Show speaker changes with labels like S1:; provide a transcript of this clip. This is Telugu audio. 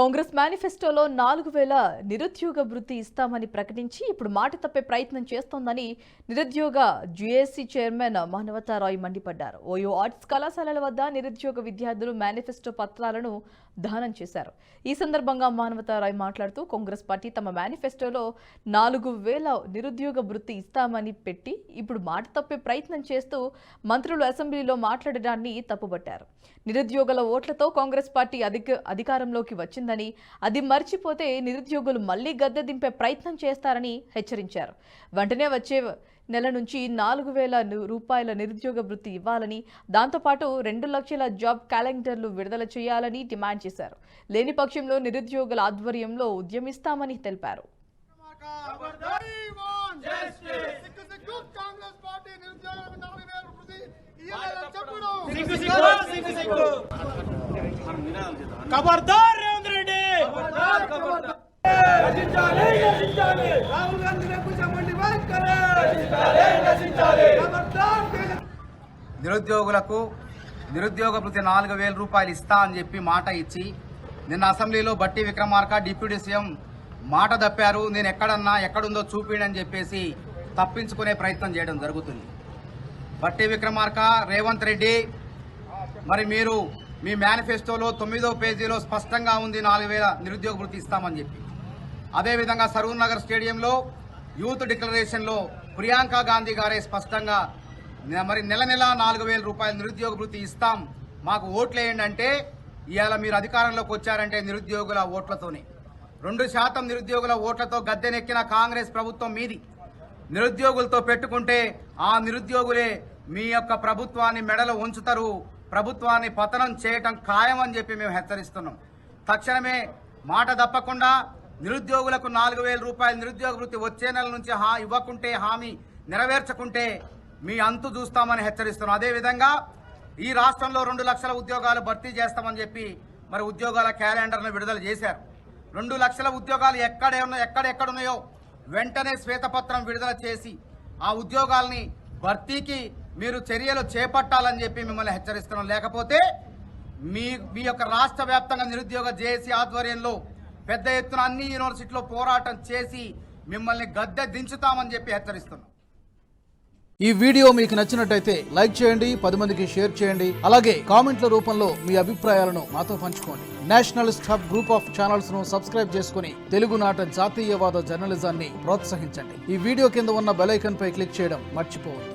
S1: కాంగ్రెస్ మేనిఫెస్టోలో 4000 నిరుద్యోగ వృత్తి ఇస్తామని ప్రకటించి ఇప్పుడు మాట తప్పే ప్రయత్నం చేస్తోందని నిరుద్యోగ జేఏసీ చైర్మన్ మానవతా రాయ్ మండిపడ్డారు. ఓయో ఆర్ట్స్ కళాశాలల వద్ద నిరుద్యోగ విద్యార్థులు మేనిఫెస్టో పత్రాలను దహనం చేశారు. ఈ సందర్భంగా మానవతా రాయ్ మాట్లాడుతూ కాంగ్రెస్ పార్టీ తమ మేనిఫెస్టోలో 4000 నిరుద్యోగ వృత్తి ఇస్తామని పెట్టి ఇప్పుడు మాట తప్పే ప్రయత్నం చేస్తూ మంత్రులు అసెంబ్లీలో మాట్లాడడాన్ని తప్పుబట్టారు. నిరుద్యోగుల ఓట్లతో కాంగ్రెస్ పార్టీ అధికారంలోకి వచ్చిందని, అది మర్చిపోతే నిరుద్యోగులు మళ్లీ గద్దె దింపే ప్రయత్నం చేస్తారని హెచ్చరించారు. వెంటనే వచ్చే నెల నుంచి 4000 రూపాయల నిరుద్యోగ వృత్తి ఇవ్వాలని, దాంతోపాటు 2 లక్షల జాబ్ క్యాలెండర్లు విడుదల చేయాలని డిమాండ్ చేశారు. లేని పక్షంలో నిరుద్యోగుల ఆధ్వర్యంలో ఉద్యమిస్తామని తెలిపారు.
S2: ఖబర్దార్ రేవంత్ రెడ్డి, రాహుల్ గాంధీ
S3: నిరుద్యోగులకు నిరుద్యోగ వృత్తి 4000 రూపాయలు ఇస్తా అని చెప్పి మాట ఇచ్చి నిన్న అసెంబ్లీలో బట్టి విక్రమార్క డిప్యూటీ సీఎం మాట తప్పారు. నేను ఎక్కడుందో చూపించని చెప్పేసి తప్పించుకునే ప్రయత్నం చేయడం జరుగుతుంది. బట్టి విక్రమార్క, రేవంత్ రెడ్డి, మరి మీరు మీ మేనిఫెస్టోలో 9వ పేజీలో స్పష్టంగా ఉంది 4000 నిరుద్యోగ వృత్తి ఇస్తామని చెప్పి. అదేవిధంగా సరూర్ నగర్ స్టేడియంలో యూత్ డిక్లరేషన్లో ప్రియాంక గాంధీ గారే స్పష్టంగా మరి నెల 4000 రూపాయల నిరుద్యోగ వృత్తి ఇస్తాం, మాకు ఓట్లు వేయండి అంటే, ఇవాళ మీరు అధికారంలోకి వచ్చారంటే నిరుద్యోగుల ఓట్లతోనే 2% నిరుద్యోగుల ఓట్లతో గద్దెనెక్కిన కాంగ్రెస్ ప్రభుత్వం మీది. నిరుద్యోగులతో పెట్టుకుంటే ఆ నిరుద్యోగులే మీ యొక్క ప్రభుత్వాన్ని మెడలో ఉంచుతారు, ప్రభుత్వాన్ని పతనం చేయటం ఖాయమని చెప్పి మేము హెచ్చరిస్తున్నాం. తక్షణమే మాట తప్పకుండా నిరుద్యోగులకు 4000 రూపాయల నిరుద్యోగ వృత్తి వచ్చే నెల నుంచి ఇవ్వకుంటే, హామీ నెరవేర్చకుంటే మీ అంతు చూస్తామని హెచ్చరిస్తున్నాం. అదేవిధంగా ఈ రాష్ట్రంలో 2 లక్షల ఉద్యోగాలు భర్తీ చేస్తామని చెప్పి మరి ఉద్యోగాల క్యాలెండర్ను విడుదల చేశారు. 2 లక్షల ఉద్యోగాలు ఎక్కడెక్కడున్నాయో వెంటనే శ్వేతపత్రం విడుదల చేసి ఆ ఉద్యోగాల్ని భర్తీకి మీరు చర్యలు చేపట్టాలని చెప్పి మిమ్మల్ని హెచ్చరిస్తున్నాం. లేకపోతే మీ యొక్క రాష్ట్ర వ్యాప్తంగా నిరుద్యోగ జేఏసీ ఆధ్వర్యంలో పెద్ద ఎత్తున అన్ని యూనివర్సిటీలో పోరాటం చేసి మిమ్మల్ని గద్దె దించుతామని చెప్పి హెచ్చరిస్తున్నాం.
S4: ఈ వీడియో మీకు నచ్చినట్టయితే లైక్ చేయండి, 10 మందికి షేర్ చేయండి. అలాగే కామెంట్ల రూపంలో మీ అభిప్రాయాలను మాతో పంచుకోండి. Nationalist hub group of channels ను సబ్స్క్రైబ్ చేసుకుని తెలుగునాట జాతీయవాద జర్నలిజాన్ని ప్రోత్సహించండి. ఈ వీడియో కింద ఉన్న బెల్ ఐకాన్ పై క్లిక్ చేయడం మర్చిపోవద్దు.